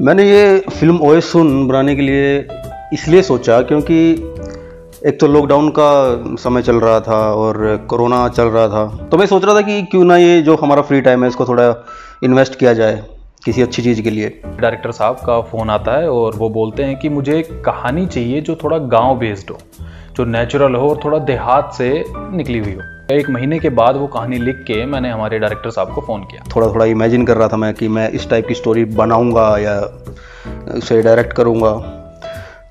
मैंने ये फिल्म ओए सुन बनाने के लिए इसलिए सोचा क्योंकि एक तो लॉकडाउन का समय चल रहा था और कोरोना चल रहा था, तो मैं सोच रहा था कि क्यों ना ये जो हमारा फ्री टाइम है इसको थोड़ा इन्वेस्ट किया जाए किसी अच्छी चीज़ के लिए। डायरेक्टर साहब का फ़ोन आता है और वो बोलते हैं कि मुझे एक कहानी चाहिए जो थोड़ा गांव बेस्ड हो, जो नेचुरल हो और थोड़ा देहात से निकली हुई हो। 1 महीने के बाद वो कहानी लिख के मैंने हमारे डायरेक्टर साहब को फ़ोन किया। थोड़ा थोड़ा इमेजिन कर रहा था मैं कि मैं इस टाइप की स्टोरी बनाऊंगा या उसे डायरेक्ट करूंगा,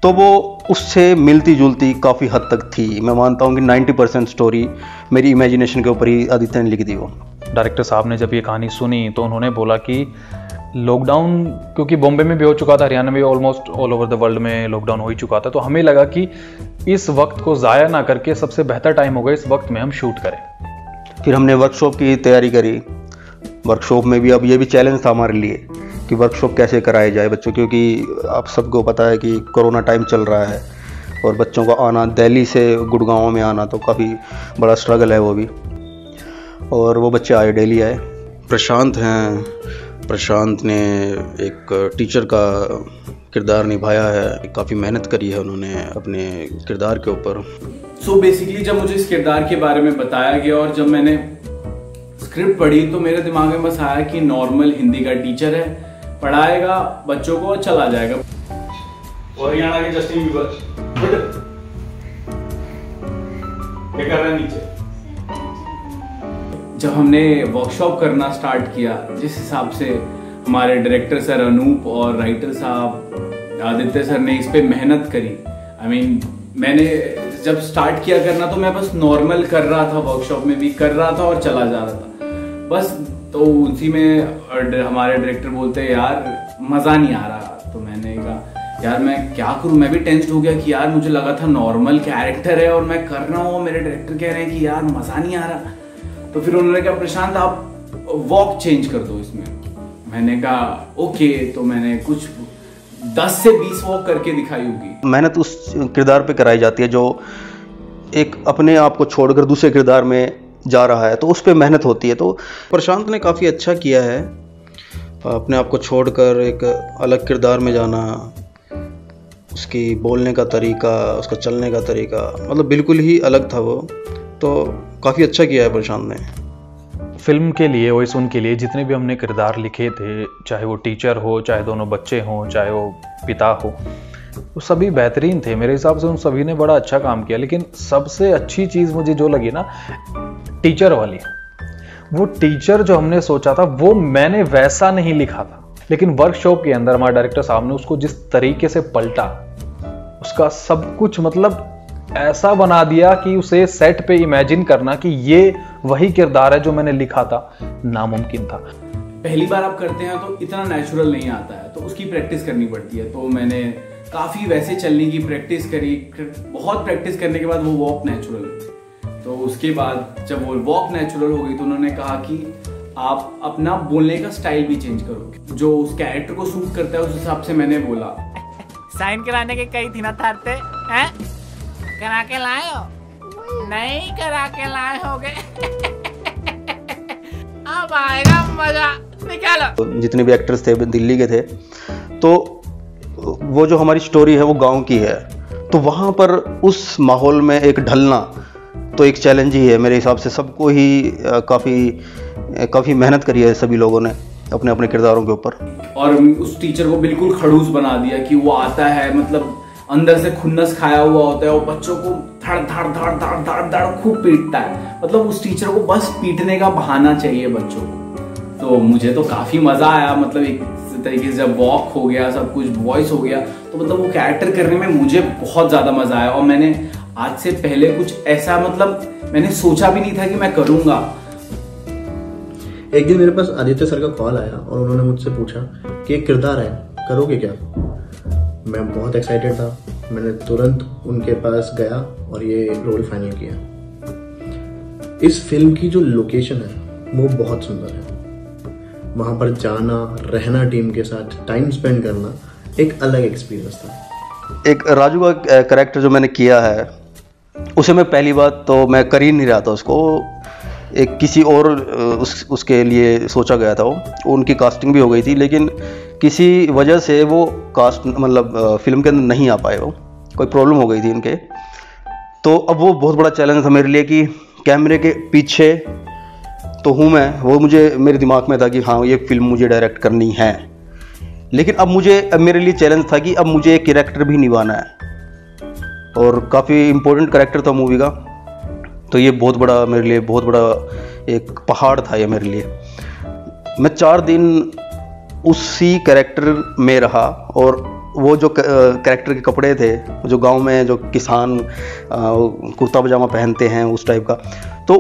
तो वो उससे मिलती जुलती काफ़ी हद तक थी। मैं मानता हूँ कि 90% स्टोरी मेरी इमेजिनेशन के ऊपर ही आदित्य ने लिख दी। वो डायरेक्टर साहब ने जब ये कहानी सुनी तो उन्होंने बोला कि लॉकडाउन, क्योंकि बॉम्बे में भी हो चुका था, हरियाणा में almost all over the world में लॉकडाउन हो ही चुका था, तो हमें लगा कि इस वक्त को ज़ाया ना करके सबसे बेहतर टाइम होगा इस वक्त में हम शूट करें। फिर हमने वर्कशॉप की तैयारी करी। वर्कशॉप में भी अब ये भी चैलेंज था हमारे लिए कि वर्कशॉप कैसे कराए जाए बच्चों, क्योंकि आप सबको पता है कि कोरोना टाइम चल रहा है और बच्चों का आना दिल्ली से गुड़गांव में आना तो काफ़ी बड़ा स्ट्रगल है वो भी। और वो बच्चे आए, डेली आए। प्रशांत हैं, प्रशांत ने एक टीचर का किरदार निभाया है, काफ़ी मेहनत करी है उन्होंने अपने किरदार के ऊपर। सो बेसिकली जब मुझे इस किरदार के बारे में बताया गया और जब मैंने स्क्रिप्ट पढ़ी तो मेरे दिमाग में बस आया कि नॉर्मल हिंदी का टीचर है, पढ़ाएगा बच्चों को और चला जाएगा। और हरियाणा के जस्टिन बीबर क्या कर रहे हैं नीचे। जब हमने वर्कशॉप करना स्टार्ट किया, जिस हिसाब से हमारे डायरेक्टर सर अनूप और राइटर साहब आदित्य सर ने इस पे मेहनत करी, मैंने जब स्टार्ट किया करना तो मैं बस नॉर्मल कर रहा था, वर्कशॉप में भी कर रहा था और चला जा रहा था बस। तो उसी में हमारे डायरेक्टर बोलते यार मज़ा नहीं आ रहा, तो मैंने कहा यार मैं क्या करूं। मैं भी टेंस्ड हो गया कि यार मुझे लगा था नॉर्मल कैरेक्टर है और मैं कर रहा हूँ, मेरे डायरेक्टर कह रहे हैं कि यार मज़ा नहीं आ रहा। तो फिर उन्होंने कहा प्रशांत आप वॉक चेंज कर दो इसमें। मैंने कहा ओके, तो मैंने कुछ 10 से 20 वॉक करके दिखाई होगी। मेहनत उस किरदार पे कराई जाती है जो एक अपने आप को छोड़कर दूसरे किरदार में जा रहा है, तो उस पे मेहनत होती है। तो प्रशांत ने काफ़ी अच्छा किया है, अपने आप को छोड़कर एक अलग किरदार में जाना, उसकी बोलने का तरीका, उसका चलने का तरीका मतलब बिल्कुल ही अलग था वो। तो काफ़ी अच्छा किया है प्रशांत ने। फिल्म के लिए, ओए सुन के लिए जितने भी हमने किरदार लिखे थे, चाहे वो टीचर हो, चाहे दोनों बच्चे हों, चाहे वो पिता हो, वो सभी बेहतरीन थे मेरे हिसाब से। उन सभी ने बड़ा अच्छा काम किया, लेकिन सबसे अच्छी चीज़ मुझे जो लगी ना, टीचर वाली। वो टीचर जो हमने सोचा था वो मैंने वैसा नहीं लिखा था, लेकिन वर्कशॉप के अंदर हमारे डायरेक्टर साहब ने उसको जिस तरीके से पलटा, उसका सब कुछ मतलब ऐसा बना दिया कि उसे सेट पे इमेजिन करना कि ये वही किरदार है जो मैंने लिखा था, नामुमकिन था। पहली बार आप करते हैं तो इतना नेचुरल नहीं आता है, तो उसकी प्रैक्टिस करनी पड़ती है। तो मैंने काफ़ी वैसे चलने की प्रैक्टिस करी, बहुत प्रैक्टिस करने के बाद वो वॉक नेचुरल। तो उसके बाद जब वो वॉक नेचुरल हो गई तो उन्होंने कहा कि आप अपना बोलने का स्टाइल भी चेंज करो, जो उस कैरेक्टर को सूट करता है उस हिसाब से मैंने बोला। साइन कराने के कई थी ना थारते हैं, करा के लाए हो? नहीं करा के लाए होगे। अब आएगा मजा, निकालो। जितने भी एक्टर्स थे दिल्ली के थे, तो वो जो हमारी स्टोरी है वो गांव की है, तो वहाँ पर उस माहौल में एक ढलना तो एक चैलेंज ही है मेरे हिसाब से। सबको ही काफ़ी मेहनत करी है सभी लोगों ने अपने अपने किरदारों के ऊपर। और उस टीचर को बिल्कुल खड़ूस बना दिया कि वो आता है, मतलब अंदर से खुन्नस खाया हुआ होता है और बच्चों को धड़ धड़ धड़ धड़ धड़ धड़ खूब पीटता है। मतलब उस टीचर को बस पीटने का बहाना चाहिए बच्चों को। तो मुझे तो काफ़ी मज़ा आया, मतलब एक तरीके से जब वॉक हो गया, सब कुछ वॉइस हो गया, तो मतलब वो कैरेक्टर करने में मुझे बहुत ज़्यादा मज़ा आया। और मैंने आज से पहले कुछ ऐसा मतलब मैंने सोचा भी नहीं था कि मैं करूँगा। एक दिन मेरे पास आदित्य सर का कॉल आया और उन्होंने मुझसे पूछा कि एक किरदार है, करोगे क्या? मैं बहुत एक्साइटेड था। मैंने तुरंत उनके पास गया और ये रोल फाइनल किया। इस फिल्म की जो लोकेशन है वो बहुत सुंदर है। वहाँ पर जाना, रहना, टीम के साथ टाइम स्पेंड करना एक अलग एक्सपीरियंस था। एक राजू का कैरेक्टर जो मैंने किया है, उसे मैं पहली बात तो मैं कर ही नहीं रहा था उसको। एक किसी और उसके लिए सोचा गया था, वो उनकी कास्टिंग भी हो गई थी, लेकिन किसी वजह से वो कास्ट मतलब फिल्म के अंदर नहीं आ पाए, वो कोई प्रॉब्लम हो गई थी इनके। तो अब वो बहुत बड़ा चैलेंज था मेरे लिए कि कैमरे के पीछे तो हूँ मैं, वो मुझे मेरे दिमाग में था कि हाँ ये फिल्म मुझे डायरेक्ट करनी है, लेकिन अब मेरे लिए चैलेंज था कि अब मुझे एक कैरेक्टर भी निभाना है और काफ़ी इम्पोर्टेंट कैरेक्टर था मूवी का। तो ये बहुत बड़ा मेरे लिए बहुत बड़ा एक पहाड़ था ये मेरे लिए। मैं 4 दिन उसी कैरेक्टर में रहा और वो जो कैरेक्टर के कपड़े थे, जो गांव में जो किसान कुर्ता पजामा पहनते हैं उस टाइप का, तो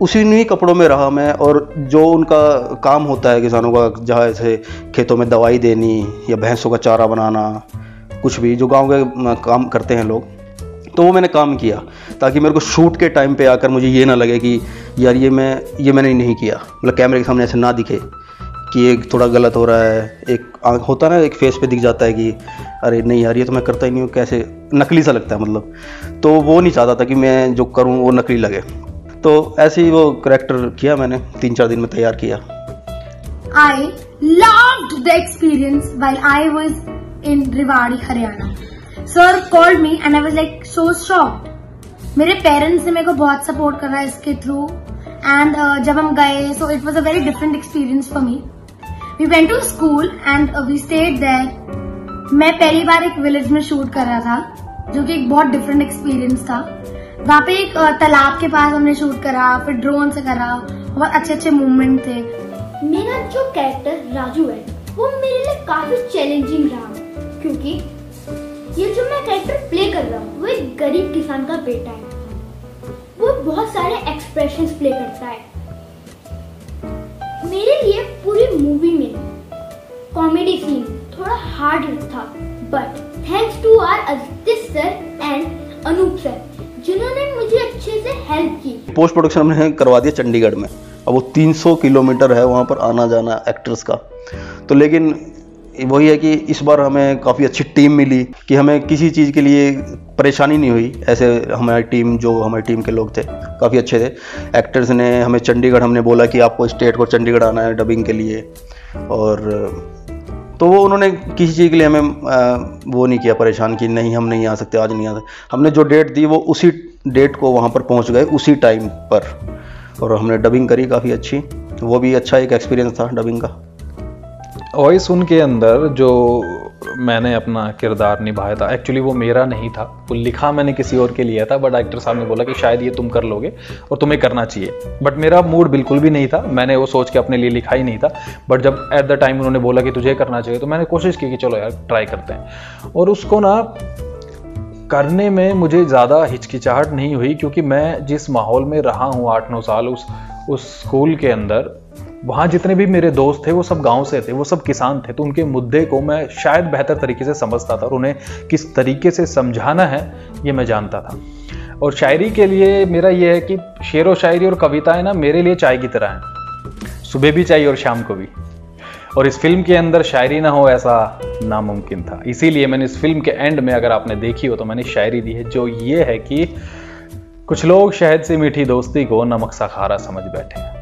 उसी नहीं कपड़ों में रहा मैं। और जो उनका काम होता है किसानों का, जहाँ ऐसे खेतों में दवाई देनी या भैंसों का चारा बनाना, कुछ भी जो गांव के काम करते हैं लोग, तो वो मैंने काम किया ताकि मेरे को शूट के टाइम पे आकर मुझे ये ना लगे कि यार ये मैंने नहीं किया, मतलब कैमरे के सामने ऐसे ना दिखे कि एक थोड़ा गलत हो रहा है। एक होता ना, एक फेस पे दिख जाता है कि अरे नहीं यार ये तो मैं करता ही नहीं हूँ, कैसे नकली सा लगता है मतलब। तो वो नहीं चाहता था कि मैं जो करूँ वो नकली लगे, तो ऐसे ही वो कैरेक्टर किया मैंने, 3-4 दिन में तैयार किया। I loved the experience while I was in Rewari, Haryana. Sir called me and I was like so shocked. मेरे पेरेंट्स ने मेरे को बहुत सपोर्ट करा इसके थ्रू एंड जब हम गए so it was a very different experience for me. We went to school and we stayed there. मैं पहली बार एक विलेज में शूट कर रहा था जो कि एक बहुत डिफरेंट एक्सपीरियंस था। वहाँ पे एक तालाब के पास हमने शूट करा, फिर ड्रोन से करा, बहुत अच्छे मूवमेंट थे। मेरा जो कैरेक्टर राजू है वो मेरे लिए काफी चैलेंजिंग रहा, क्योंकि ये जो मैं कैरेक्टर प्ले कर रहा हूँ वो एक गरीब किसान का बेटा है। वो बहुत सारे एक्सप्रेशंस प्ले करता है। मेरे लिए पूरी मूवी में कॉमेडी सीन थोड़ा हार्ड था, but thanks to our Aditya sir and Anoop sir जिन्होंने मुझे अच्छे से हेल्प की। पोस्ट प्रोडक्शन हमने करवा दिया चंडीगढ़ में। अब वो 300 किलोमीटर है वहाँ पर आना जाना एक्टर्स का, तो लेकिन वही है कि इस बार हमें काफ़ी अच्छी टीम मिली कि हमें किसी चीज़ के लिए परेशानी नहीं हुई। ऐसे हमारी टीम के लोग थे काफ़ी अच्छे थे। एक्टर्स ने हमें चंडीगढ़, हमने बोला कि आपको स्टेट को चंडीगढ़ आना है डबिंग के लिए, और तो वो उन्होंने किसी चीज़ के लिए हमें वो नहीं किया परेशान कि नहीं हम नहीं आ सकते, आज नहीं आ सकते। हमने जो डेट दी वो उसी डेट को वहाँ पर पहुँच गए उसी टाइम पर, और हमने डबिंग करी काफ़ी अच्छी। वो भी अच्छा एक एक्सपीरियंस था डबिंग का। वॉइस उनके अंदर जो मैंने अपना किरदार निभाया था, एक्चुअली वो मेरा नहीं था, वो लिखा मैंने किसी और के लिए था, बट एक्टर साहब ने बोला कि शायद ये तुम कर लोगे और तुम्हें करना चाहिए। बट मेरा मूड बिल्कुल भी नहीं था, मैंने वो सोच के अपने लिए लिखा ही नहीं था। बट जब एट द टाइम उन्होंने बोला कि तुझे करना चाहिए, तो मैंने कोशिश की कि चलो यार ट्राई करते हैं। और उसको ना करने में मुझे ज़्यादा हिचकिचाहट नहीं हुई, क्योंकि मैं जिस माहौल में रहा हूँ 8-9 साल उस स्कूल के अंदर, वहाँ जितने भी मेरे दोस्त थे वो सब गांव से थे, वो सब किसान थे, तो उनके मुद्दे को मैं शायद बेहतर तरीके से समझता था और उन्हें किस तरीके से समझाना है ये मैं जानता था। और शायरी के लिए मेरा ये है कि शेर व शायरी और कविताएं ना मेरे लिए चाय की तरह हैं, सुबह भी चाहिए और शाम को भी। और इस फिल्म के अंदर शायरी ना हो ऐसा नामुमकिन था, इसीलिए मैंने इस फिल्म के एंड में, अगर आपने देखी हो तो मैंने शायरी दी है, जो ये है कि कुछ लोग शहद से मीठी दोस्ती को नमक सा खारा समझ बैठे हैं।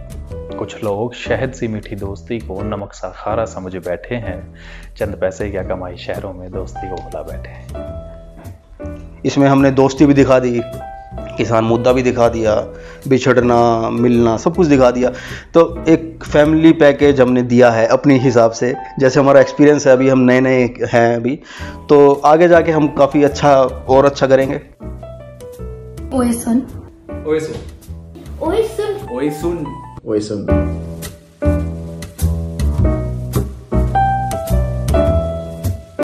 कुछ लोग शहद सी मीठी दोस्ती को नमक सा खारा समझ बैठे हैं, चंद पैसे क्या कमाई शहरों में दोस्ती को भुला बैठे हैं। इसमें हमने दोस्ती भी दिखा दी, किसान मुद्दा भी दिखा दिया, बिछड़ना मिलना सब कुछ दिखा दिया। तो एक फैमिली पैकेज हमने दिया है अपने हिसाब से, जैसे हमारा एक्सपीरियंस है, अभी हम नए हैं अभी, तो आगे जाके हम काफ़ी अच्छा और अच्छा करेंगे। ओए सुन, ओए सुन, ओए सुन, ओए सुन, ओए सुन।